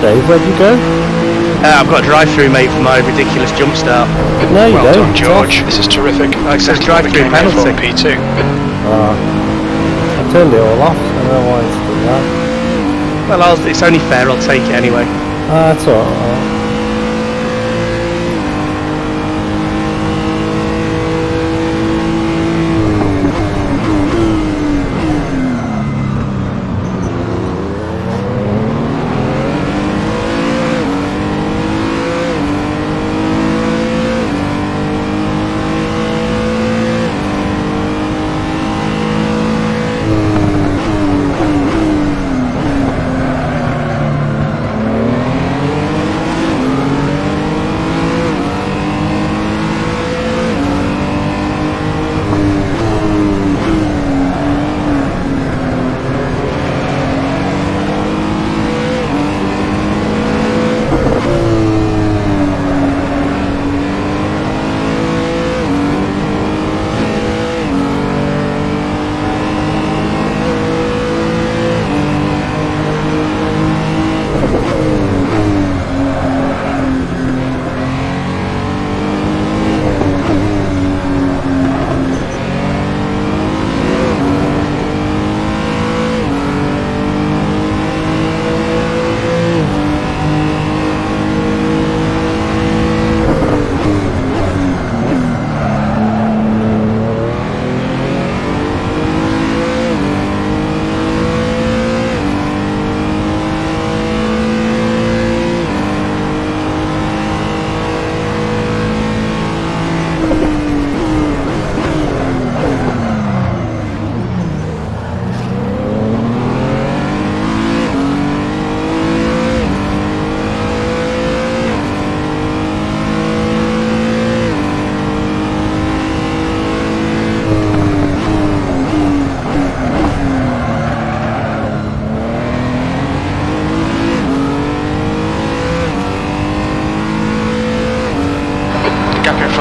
Dave, where'd you go? I've got a drive-through, mate, for my ridiculous jump start. No, you Well don't. done, George. This is terrific. It says Exactly what we drive-through came here for penalty. in P2. I turned it all off. I don't know why it's done that. Well, it's only fair, I'll take it anyway. That's alright.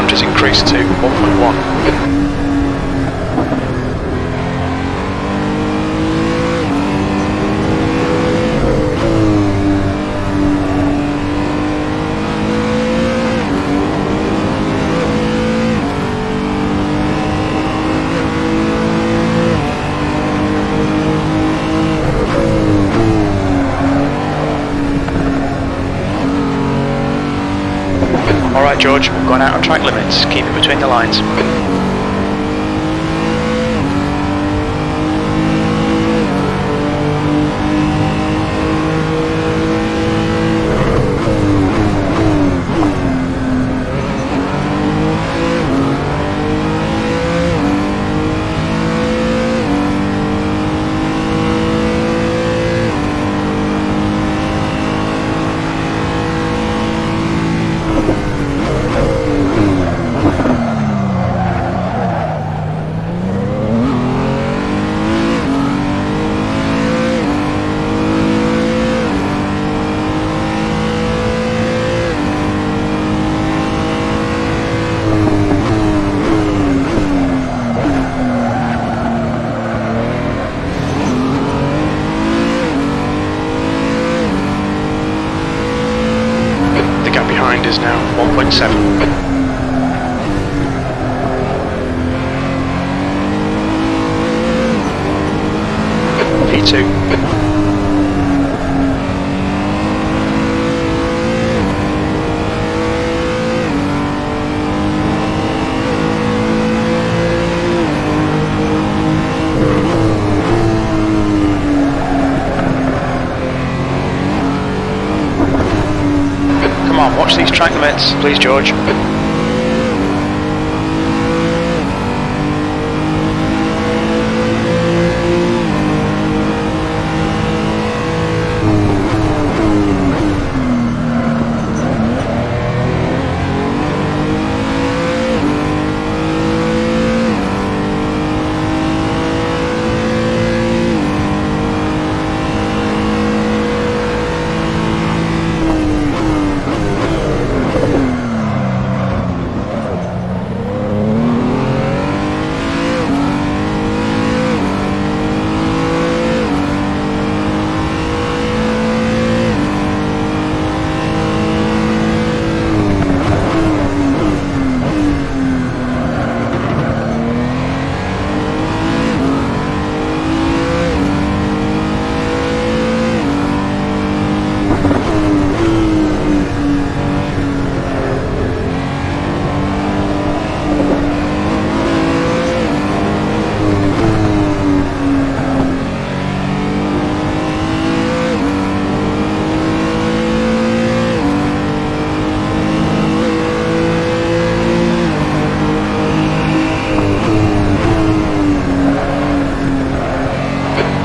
Has increased to 1.1. Alright George, we've gone out on track limits, keep it between the lines. Is now 1.7. P2. Come on, watch these track limits, please, George.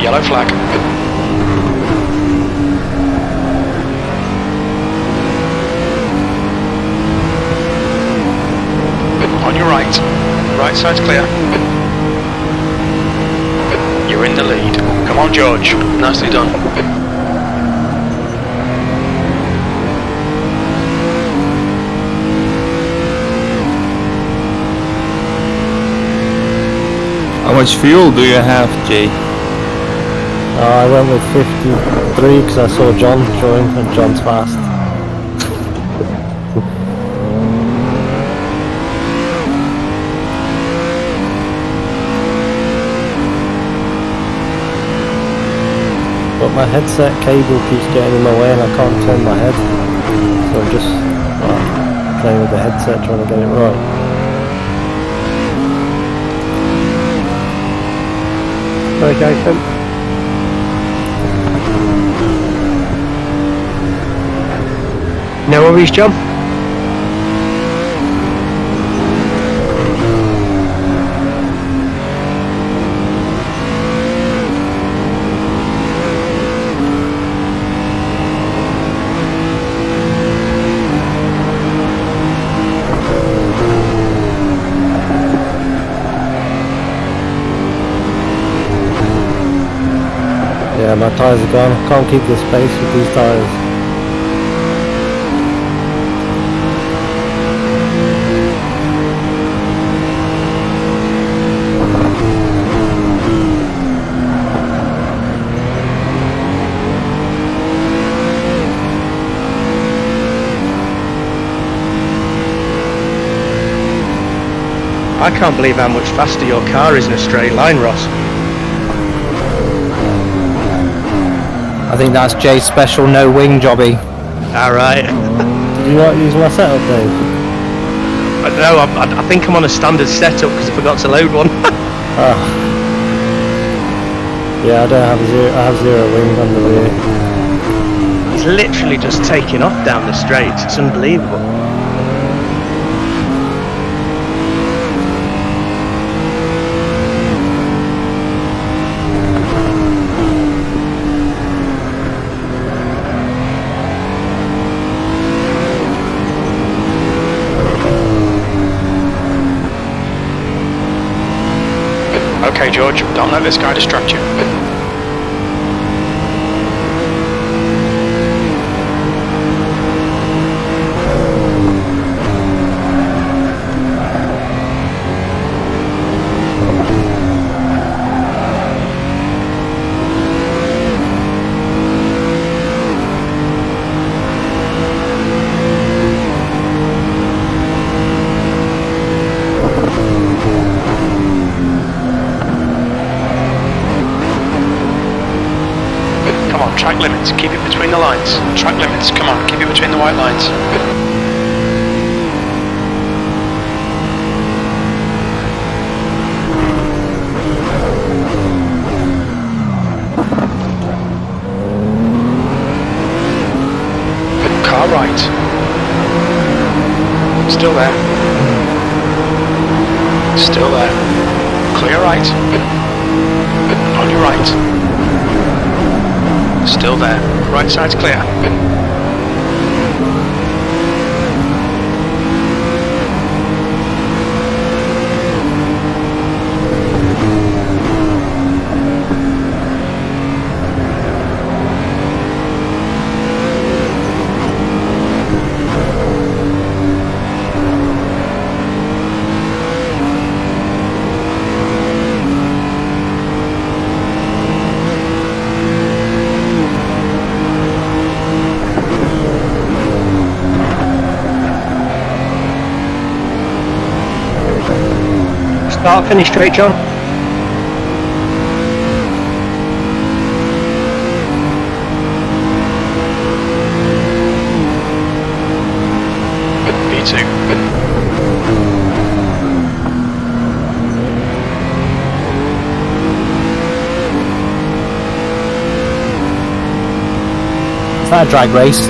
Yellow flag. On your right. Right side's clear. You're in the lead. Come on, George. Nicely done. How much fuel do you have, Jay? I went with 53 because I saw John join and John's fast. But my headset cable keeps getting in my way and I can't turn my head. So I'm just playing with the headset trying to get it right. Right, Jason. No worries, John. Yeah, my tyres are gone. I can't keep this pace with these tyres. I can't believe how much faster your car is in a straight line, Ross. I think that's Jay's special no wing jobby. Alright. Did you not use my setup, Dave? I don't know, I think I'm on a standard setup because I forgot to load one. Ah. Yeah, I don't have zero. I have zero wing on the rear. He's literally just taking off down the straight. It's unbelievable. Okay, George, don't let this guy distract you. Track limits, keep it between the lines. Track limits, come on, keep it between the white lines. Car right. Still there. Still there. Clear right. On your right. Still there. Right side's clear. Start, finish straight, John. B2. Is that a drag race?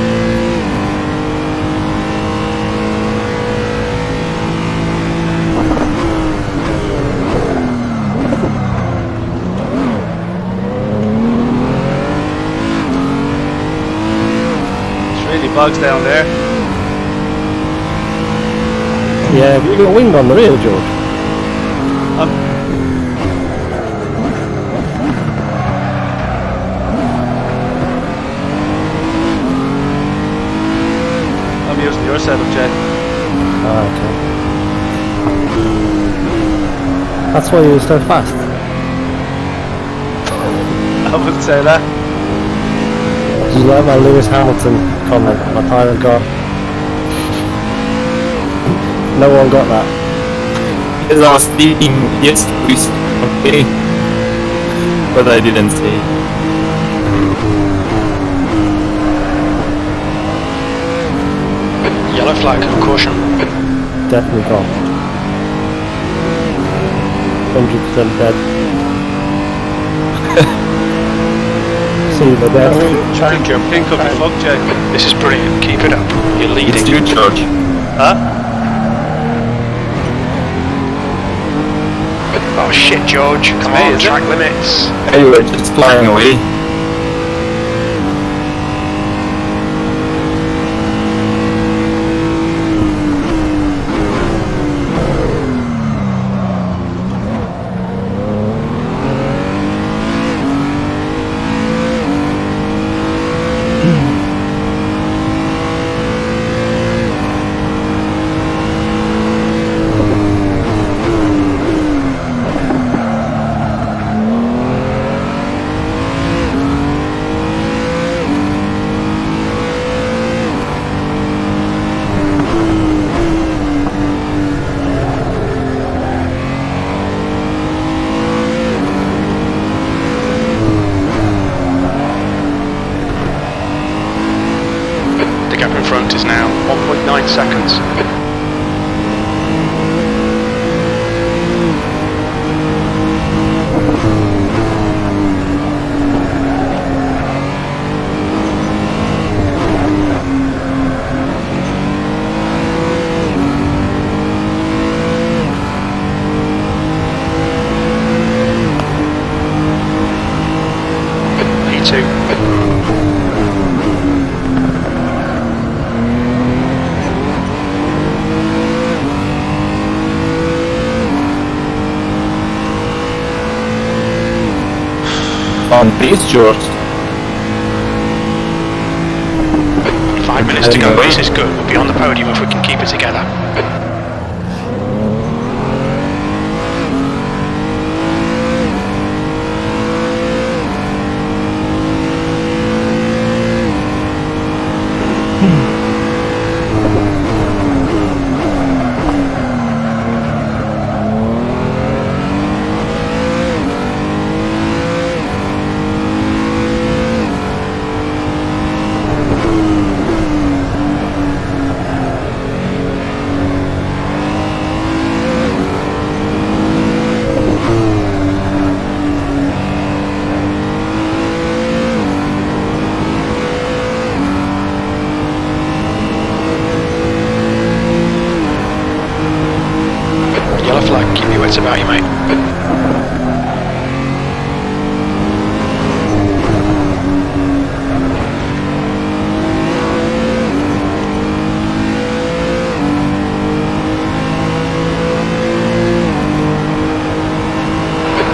flag's down there. Yeah, have you got wind on the rear, George? I'm using your setup, Jay. Ah, okay. That's why you were so fast. I wouldn't say that. Did you like my Lewis Hamilton comment, my pirate car? No one got that. Because I was thinking, yes, please, okay. But I didn't say. Yellow flag, caution. Definitely gone. 100% dead. See the dead. Think your pink could be fucked, Jay. This is brilliant, keep it up. You're leading. It's you, George. Huh? Oh shit, George, come me, on, is it? track limits. Hey, we're just flying away. The gap in front is now 1.9 seconds. P2. On pace, George. 5 minutes to go, this is good. We'll be on the podium if we can keep it together. Yellow flag, keep your wits about you, mate.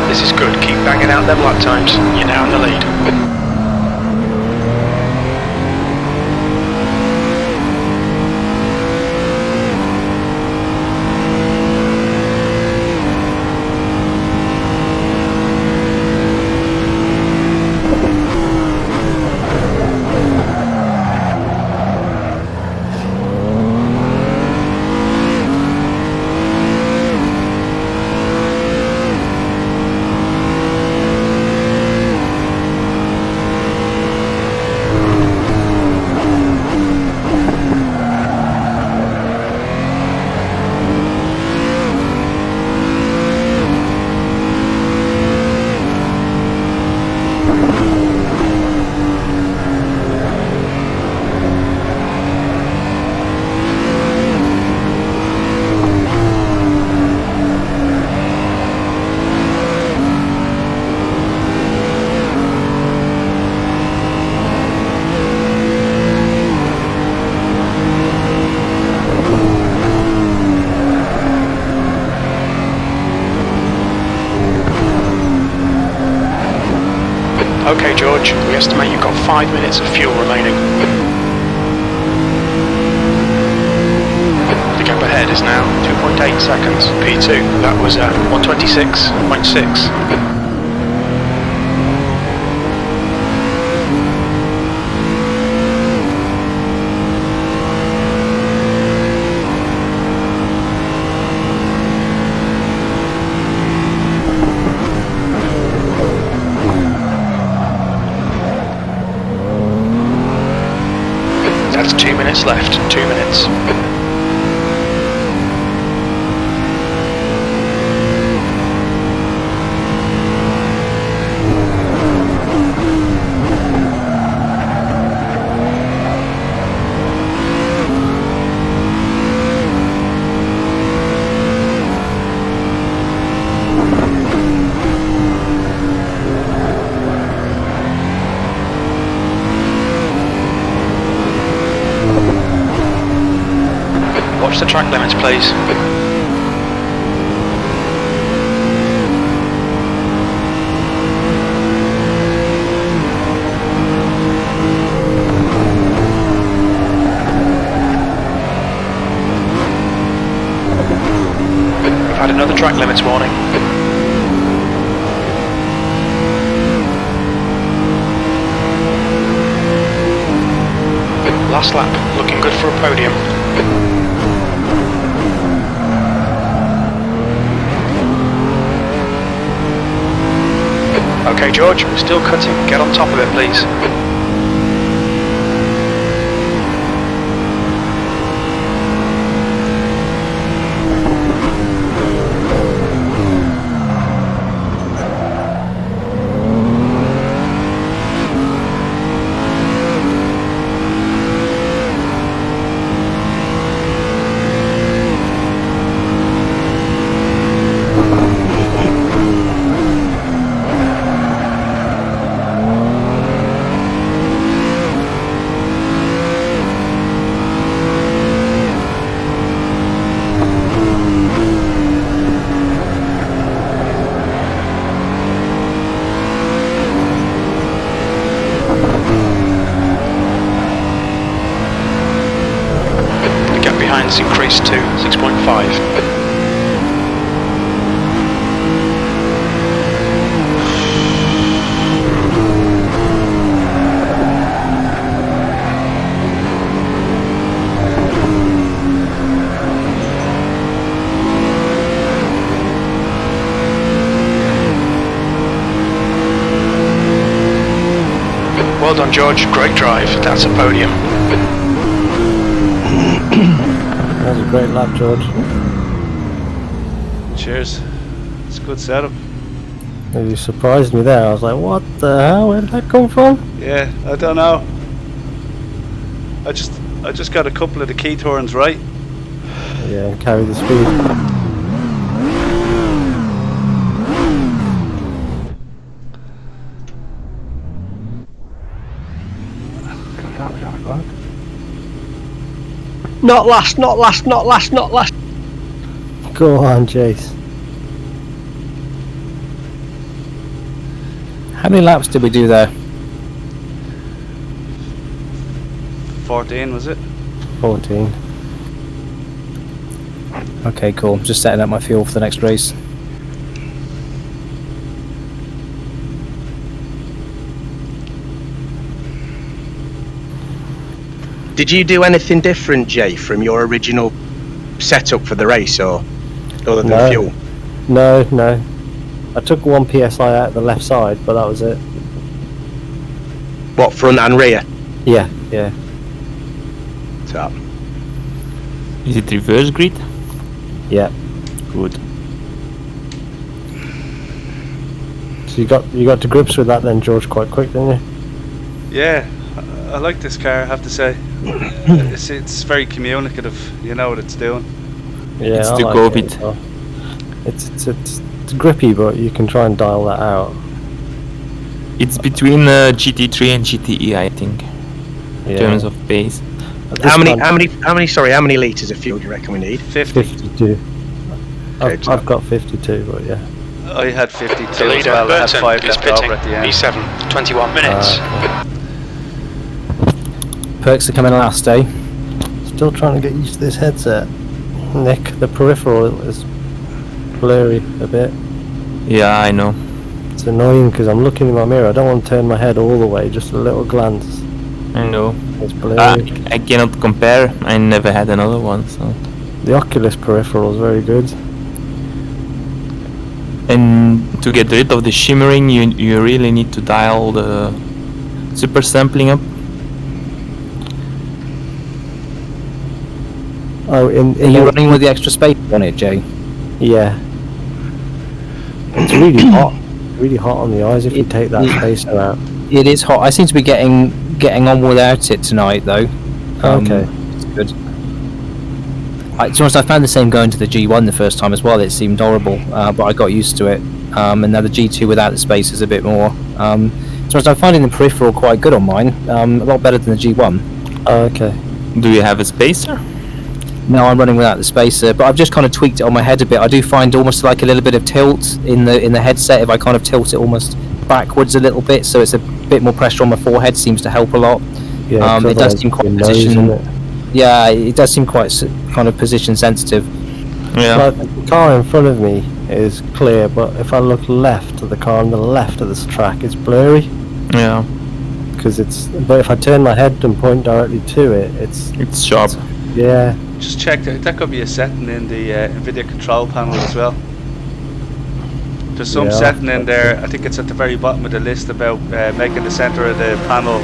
This is good, keep banging out them lap times. You're now in the lead. Okay, George, we estimate you've got 5 minutes of fuel remaining. The gap ahead is now 2.8 seconds. P2, that was 126.6. That's 2 minutes left, 2 minutes. Watch the track limits, please. We've had another track limits warning. Last lap, looking good for a podium. Okay, George, we're still cutting. Get on top of it, please. Has increased to 6.5. Well done, George. Great drive. That's a podium. That was a great lap, George. Cheers. It's a good setup. You surprised me there. I was like, what the hell? Where did that come from? Yeah, I don't know. I just got a couple of the key turns right. Yeah, and carry the speed. Not last, not last, not last, not last. Go on, Jace. How many laps did we do there? 14 was it? 14. Okay, cool. Just setting up my fuel for the next race. Did you do anything different, Jay, from your original setup for the race, or other than No. fuel? No. I took 1 PSI out the left side, but that was it. What, front and rear? Yeah. So, Is it reverse grid? Yeah. Good. So you got to grips with that then, George, quite quick, didn't you? Yeah, I like this car, I have to say. It's very communicative, you know what it's doing. Yeah, It's I the like COVID. it as well. It's grippy, but you can try and dial that out. It's between GT3 and GTE, I think, in Yeah. terms of pace. At this how many litres of fuel do you reckon we need? 50. 52. Okay, I've got 52, but yeah. I had 52 The as leader, well. I had Burton, 5 is left pitting. over at the end. P7, 21 minutes. Perks are coming last, eh? Still trying to get used to this headset. Nick, the peripheral is blurry a bit. Yeah, I know. It's annoying because I'm looking in my mirror. I don't want to turn my head all the way, just a little glance. I know. It's blurry. I cannot compare. I never had another one, so. The Oculus peripheral is very good. And to get rid of the shimmering, you really need to dial the super sampling up. Oh, Are you running with the extra space on it, Jay? Yeah. It's really hot. Really hot on the eyes if you take that spacer out. It is hot. I seem to be getting on without it tonight, though. Okay. It's good. To be honest, I found the same going to the G1 the first time as well. It seemed horrible, but I got used to it. And now the G2 without the space is a bit more. To be honest, I'm finding the peripheral quite good on mine. A lot better than the G1. Oh, okay. Do you have a spacer? No, I'm running without the spacer, but I've just kind of tweaked it on my head a bit. I do find almost like a little bit of tilt in the headset if I kind of tilt it almost backwards a little bit, so it's a bit more pressure on my forehead. Seems to help a lot. Yeah, It does seem quite position. Yeah, it does seem quite kind of position sensitive. Yeah. Like, the car in front of me is clear, but if I look left to the car on the left of this track, it's blurry. Yeah. Because it's. But if I turn my head and point directly to it, It's sharp. yeah. Just check that could be a setting in the NVIDIA control panel as well. There's some Yeah, setting in there, I think it's at the very bottom of the list, about making the center of the panel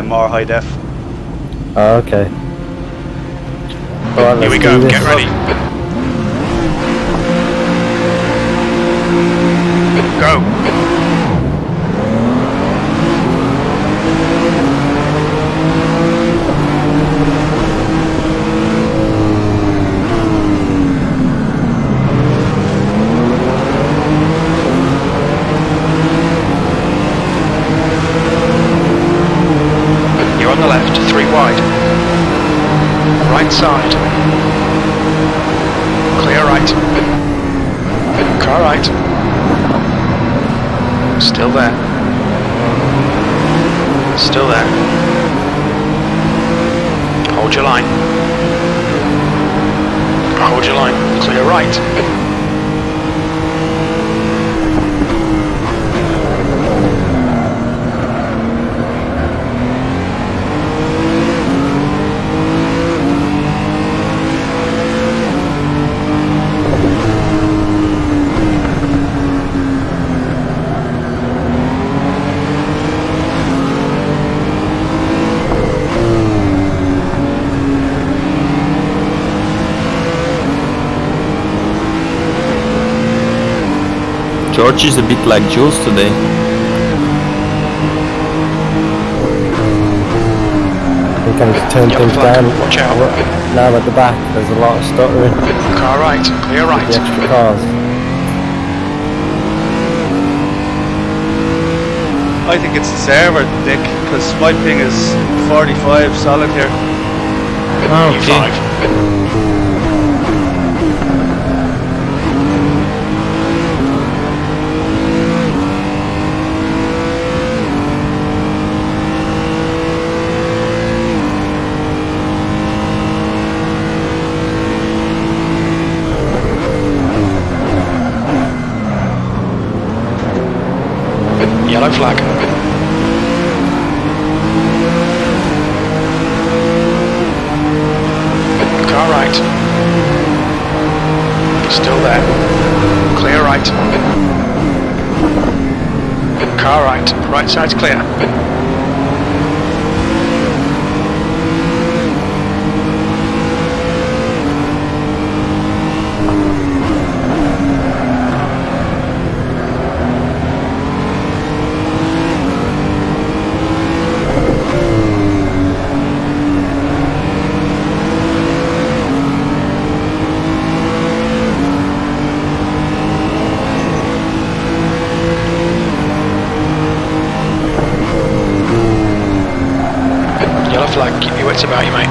more high def. Oh, okay. Alright, Here we let's go, do this. get ready. Go. You're on the left, 3 wide. Right side. Clear right. Car right. Still there. Still there. Hold your line. Hold your line. Clear right. George is a bit like Jules today. I think I need to turn Yellow things flag, down. watch out. Now at the back, there's a lot of stuttering. Car right. Clear The right. extra cars. I think it's the server, Nick, because my ping is 45 solid here. U5. Yellow flag. Car right. Still there. Clear right. Car right. Right side's clear. Yellow flag, keep your wits about you, mate.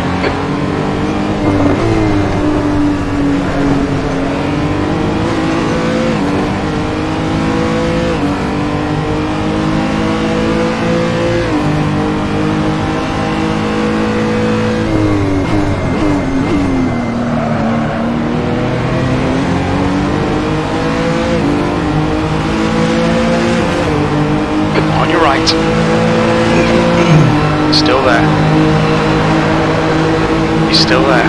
right. Still there. He's still there.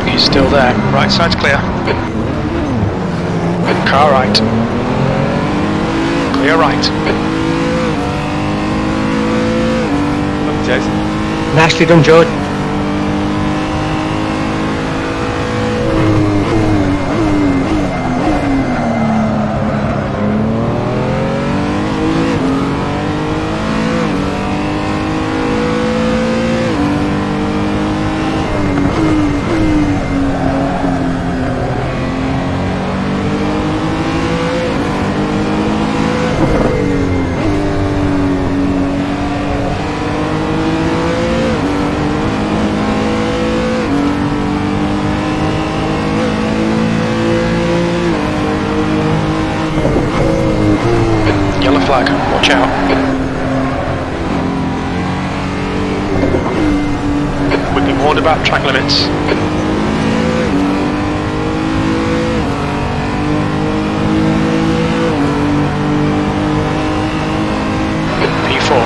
He's still there. Right side's clear. Car right. Clear right. Look, Jason. Nicely done, George. Yellow flag, watch out. We've been warned about track limits. P4.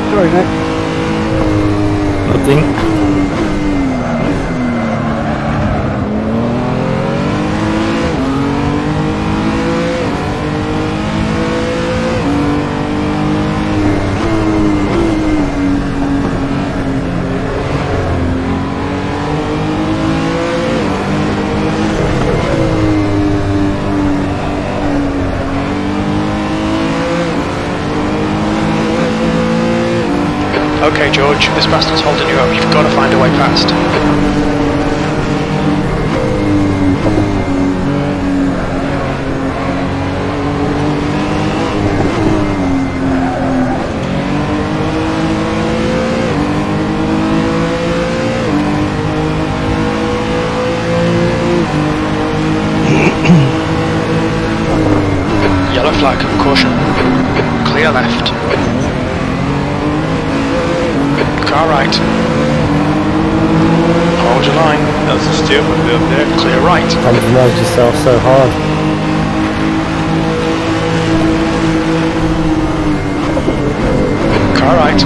Sorry, Nick. Nothing. Okay, George, this bastard's holding you up. You've got to find a way past. Yellow flag, caution. Clear left. Car right. Hold your line. That was a stupid move there. Clear right. Compromise yourself so hard. Car right.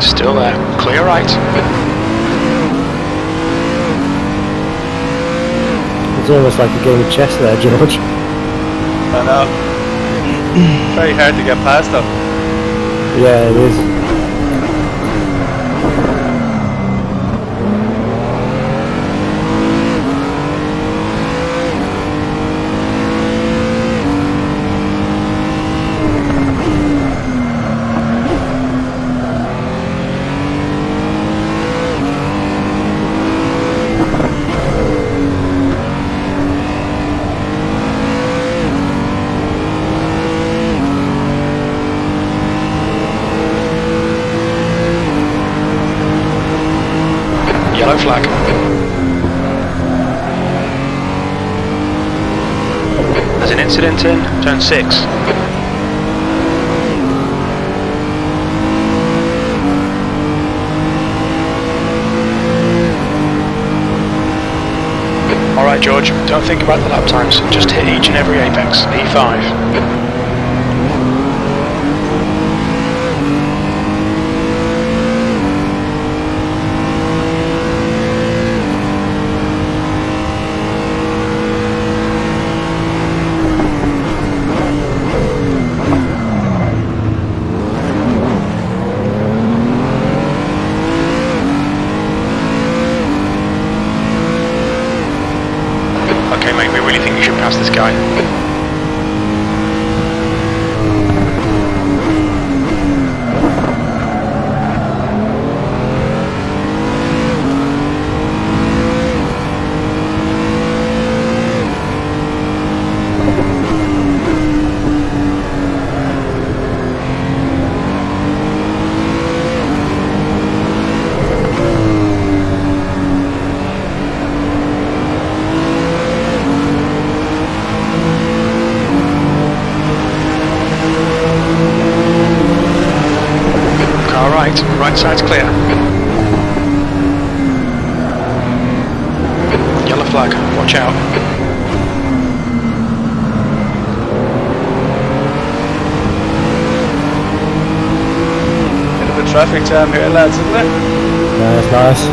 Still there. Clear right. It's almost like a game of chess there, George. I know. Very hard to get past them. Yeah, it is. Yellow flag. There's an incident in turn 6. Alright, George, don't think about the lap times, just hit each and every apex. E5. Okay, mate, we really think you should pass this guy. Left side's clear. Yellow flag, watch out. Bit of a traffic jam here, lads, isn't it? Yeah, it's nice.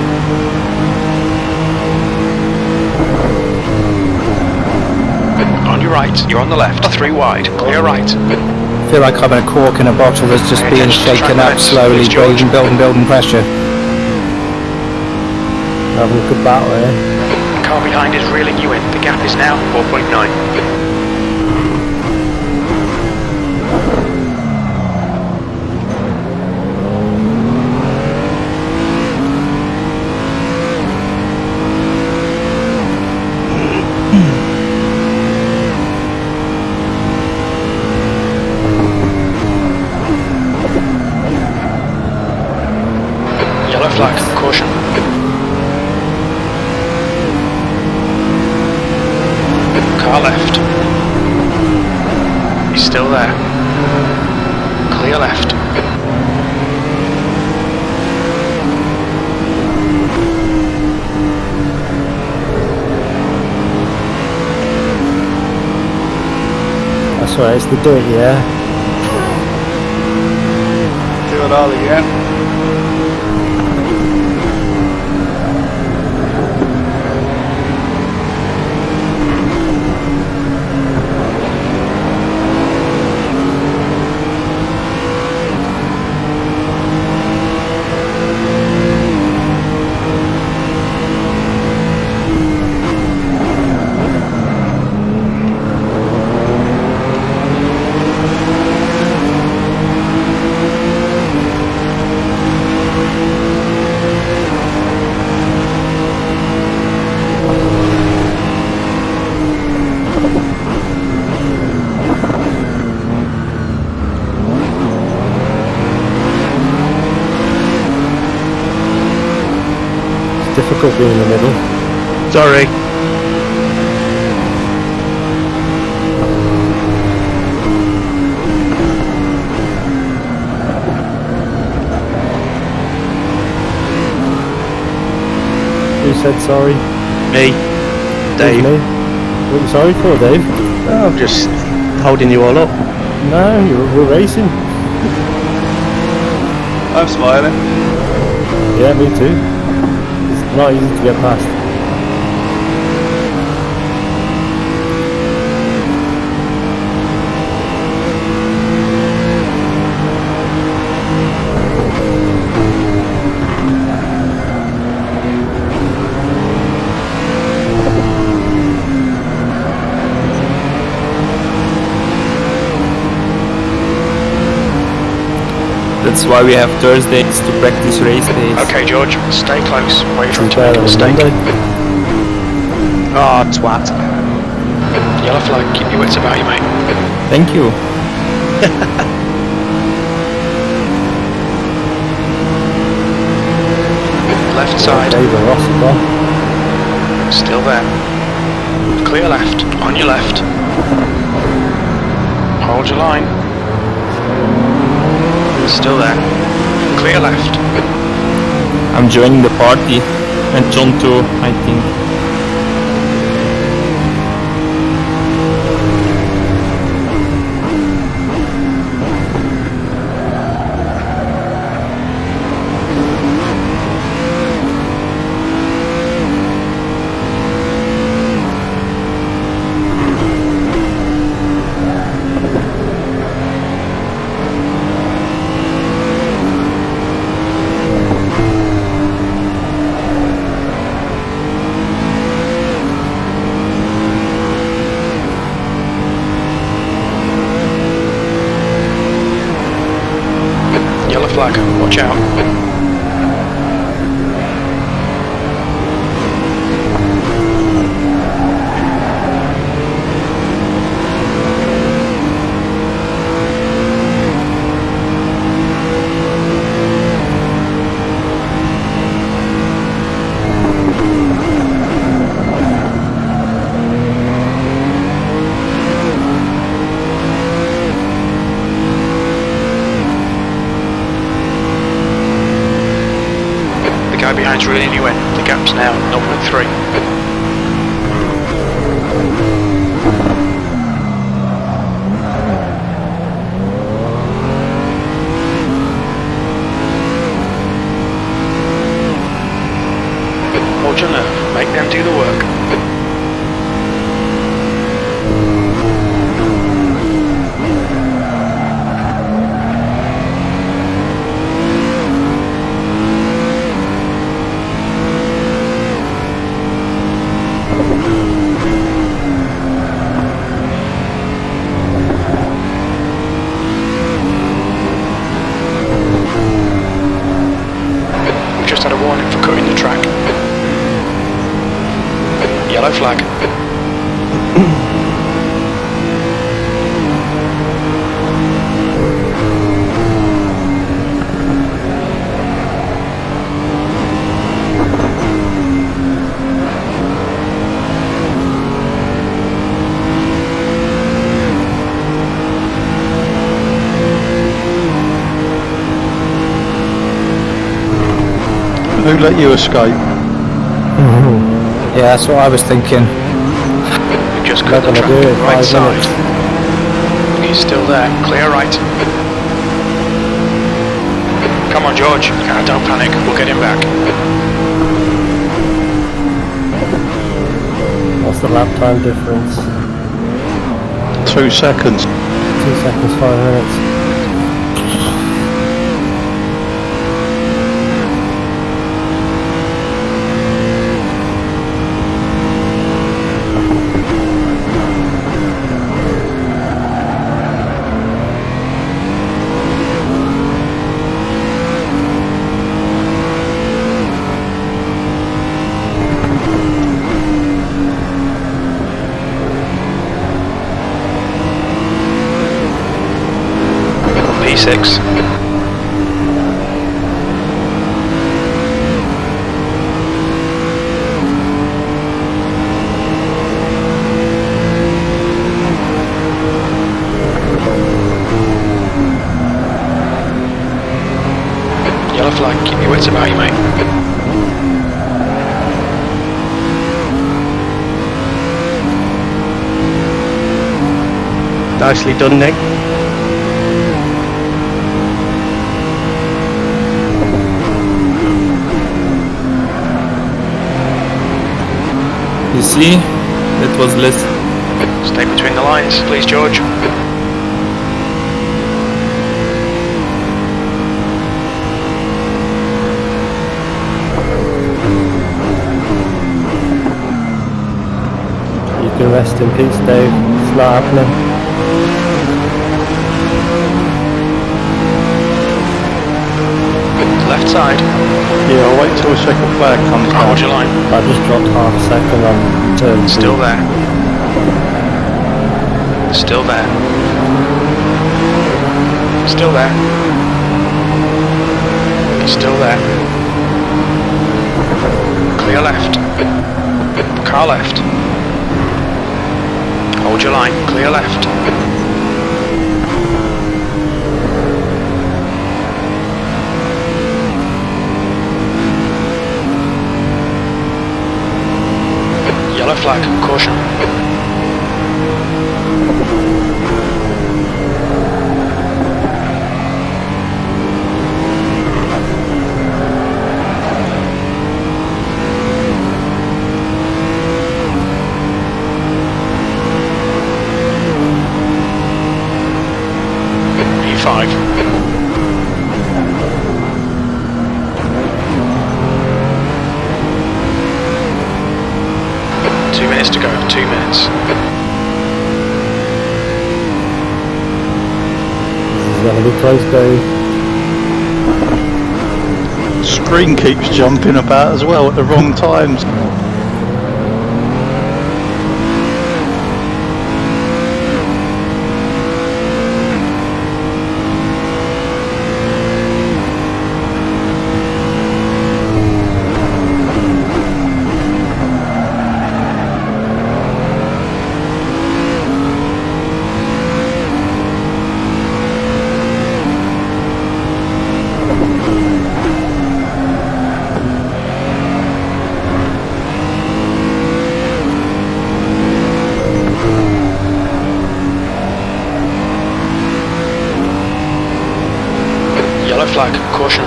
On your right, you're on the left. 3 wide, clear right. I feel like I'm in a cork in a bottle that's just being shaken up slowly, building pressure. Having a good battle here. Car behind is reeling you in. The gap is now 4.9. Yellow flag, caution. Car left. He's still there. Clear left. That's right, it's the do it, yeah. Do it all again. Difficult being in the middle. Sorry. Who said sorry? Me. Dave. Me. What are you sorry for, Dave? Oh, just holding you all up. No, we're racing. I'm smiling. Yeah, me too. It's not easy to get past. That's why we have Thursdays to practice race days. Okay, George, stay close. Wait for him It's to make better a than mistake. Monday. Oh, twat. Yellow flag, keep your wits about you, mate. Thank you. Left side, Dave and Ross as well. still there. Clear left, on your left. Hold your line. Still there. Clear left. I'm joining the party. And John too, I think. Yellow flag, watch out. Gaps now 0.3. Hold your nerve, make them do the work. We've just had a warning for cutting the track. Yellow flag. Who let you escape? Yeah, that's what I was thinking. We've just Not cut the gonna track do it, right 5 side. minutes. He's still there, clear right. Come on George, don't panic, we'll get him back. What's the lap time difference? 2 seconds. 2 seconds, 5 minutes. P6. Yellow flag, keep your wits about you, mate. Nicely done, Nick. You see, it was less. Stay between the lines, please, George. You can rest in peace, Dave. It's not happening. Left side, Yeah, I'll wait till the second flag comes hold down. your line. I just dropped half a second on turn 2. Still there. Still there. Still there. Still there. Clear left. Car left. Hold your line. Clear left. Yellow flag. Caution. E5. Two minutes to go. 2 minutes. This is gonna be close, Dave. Screen keeps jumping about as well at the wrong times. flag, caution.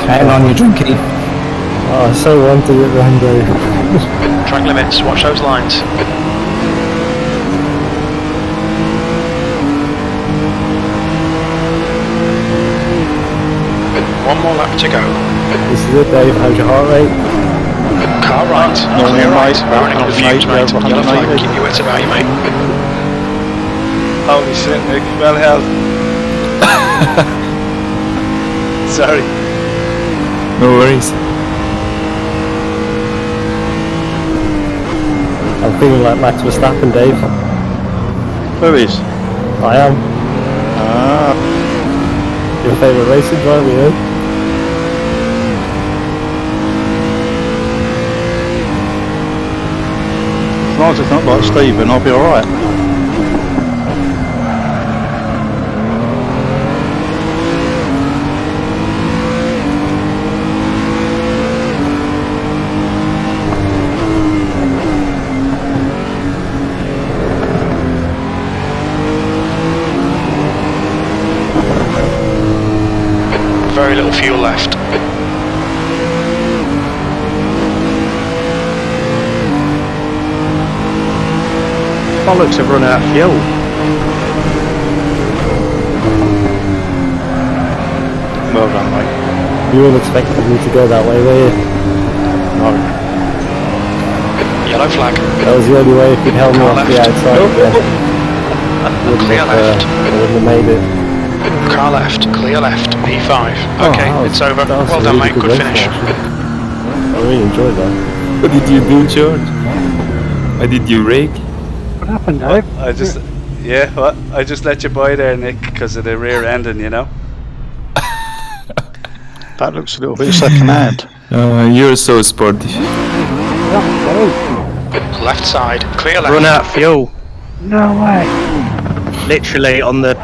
Hang on, you're drinking. Oh, I so wanted it then, Dave. Track limits, watch those lines. One more lap to go. This is it, Dave. How's your heart rate? Car right, clear right. Running on the fumes, mate. Yellow flag, keep your wits about you, mate. Holy shit, Nick. Well held. Sorry. No worries. I'm feeling like Max Verstappen, Dave. Who is? I am. Ah, Your favourite racing driver, yeah? as long as it's not like Stephen, I'll be alright. Very little fuel left. Bollocks have run out of fuel. Well done, mate. You all expected me to go that way, were you? No. Yellow flag. That was the only way if you'd held me Car off the left. outside. Clear left. I wouldn't have made it. Car left, clear left, P5. Oh, Okay, that was- it's over. that was Well a done, really mate. Good race, finish. actually. I really enjoyed that. What did you do, George? Why did you rake? What happened, Dave? I just, yeah, what? I just let you by there, Nick, because of the rear ending, you know? That looks a little bit second hand. You're so sporty. Left side, clear left. Run out of fuel. No way. Literally on the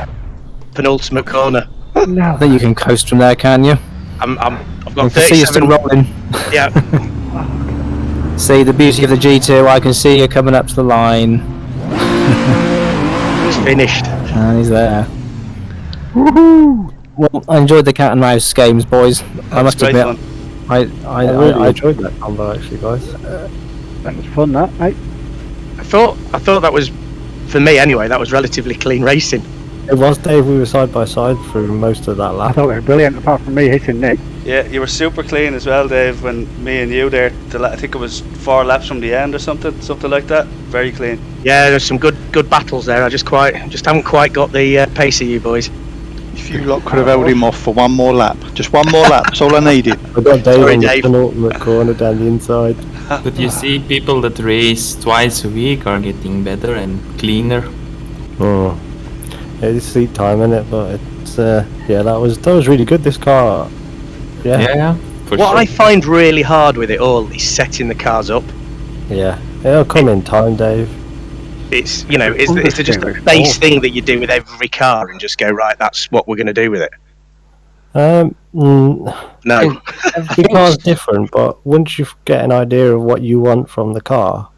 penultimate corner. No. I think you can coast from there, can you? I've I got can see you still 37. rolling. Yeah, See the beauty of the G2. I can see you coming up to the line. it's finished. And he's there. Woohoo! Well, I enjoyed the cat and mouse games, boys. I must Great admit, fun. I really enjoyed that combo, actually, guys. That was fun, that, mate. I thought that was, for me anyway, that was relatively clean racing. It was, Dave. We were side by side through most of that I lap. thought it was brilliant, apart from me hitting Nick. Yeah, you were super clean as well, Dave, when me and you there, I think it was 4 laps from the end or something like that. Very clean. Yeah, there's some good battles there. I just haven't quite got the pace of you boys. If you lot could have held him off for one more lap. Just one more lap, that's all I needed. I got Dave Sorry, on the Dave. penultimate corner down the inside. But you see, people that race twice a week are getting better and cleaner. Oh, yeah, it's seat time, isn't it? But it's yeah, that was really good. This car, yeah, For What sure. I find really hard with it all is setting the cars up. yeah, it'll come in time, Dave. It's it's just a Understand. base thing that you do with every car and just go, right, that's what we're going to do with it. No. Every car's different, but once you get an idea of what you want from the car,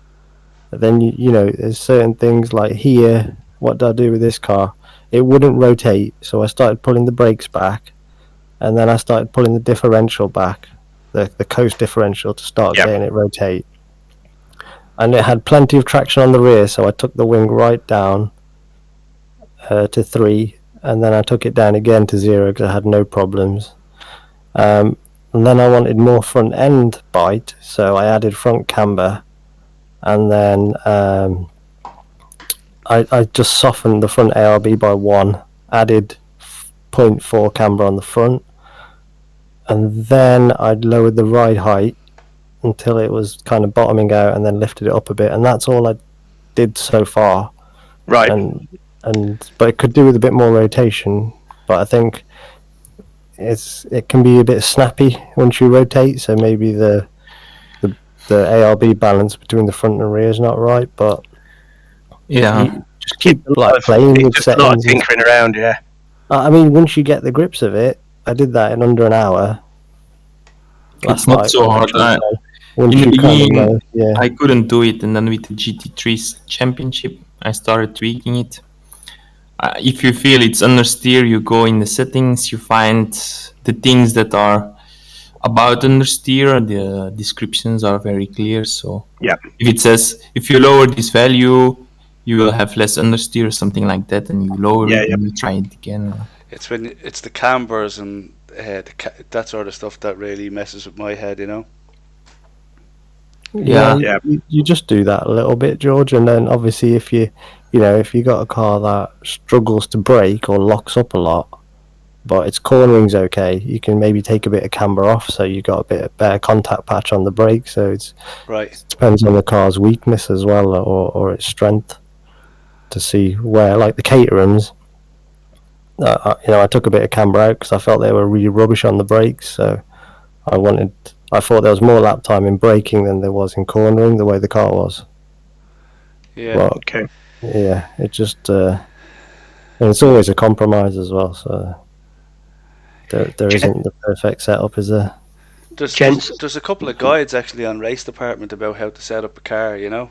then you know there's certain things like here. What do I do with this car? It wouldn't rotate, so I started pulling the brakes back, and then I started pulling the differential back, the coast differential, to start Yep. getting it rotate. And it had plenty of traction on the rear, so I took the wing right down to 3, and then I took it down again to 0 because I had no problems. And then I wanted more front end bite, so I added front camber, and then I just softened the front ARB by 1, added 0.4 camber on the front, and then I'd lowered the ride height until it was kind of bottoming out, and then lifted it up a bit, and that's all I did so far. Right. But it could do with a bit more rotation, but I think it can be a bit snappy once you rotate, so maybe the ARB balance between the front and rear is not right, but Yeah. you just keep like playing with It's just a lot of settings. tinkering around, yeah. I mean, once you get the grips of it, I did that in under an hour. It's not so hard. Once In the you kind of beginning, know, yeah. I couldn't do it, and then with the GT3 championship, I started tweaking it. If you feel it's understeer, you go in the settings, you find the things that are about understeer. The descriptions are very clear. So Yeah. if it says if you lower this value, you will have less understeer or something like that, and you lower Yeah, it yeah. and you try it again. It's the cambers and that sort of stuff that really messes with my head, you know. Yeah, Yeah. Yeah. you just do that a little bit, George, and then obviously if if you got a car that struggles to brake or locks up a lot, but its cornering's okay, you can maybe take a bit of camber off, so you got a bit of better contact patch on the brake. So it Right. depends on the car's weakness as well, or its strength, to see where, like the Caterhams. I took a bit of camber out because I felt they were really rubbish on the brakes, so I thought there was more lap time in braking than there was in cornering, the way the car was. Yeah. But Okay. yeah, it just and it's always a compromise as well. So there isn't the perfect setup, is there? Gents. There's a couple of guides actually on Race Department about how to set up a car, you know.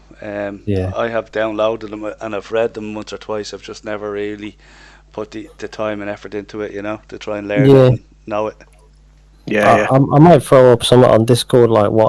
Yeah. I have downloaded them and I've read them once or twice. I've just never really put the time and effort into it, you know, to try and learn it Yeah. and know it. Yeah, yeah. I might throw up something on Discord, like what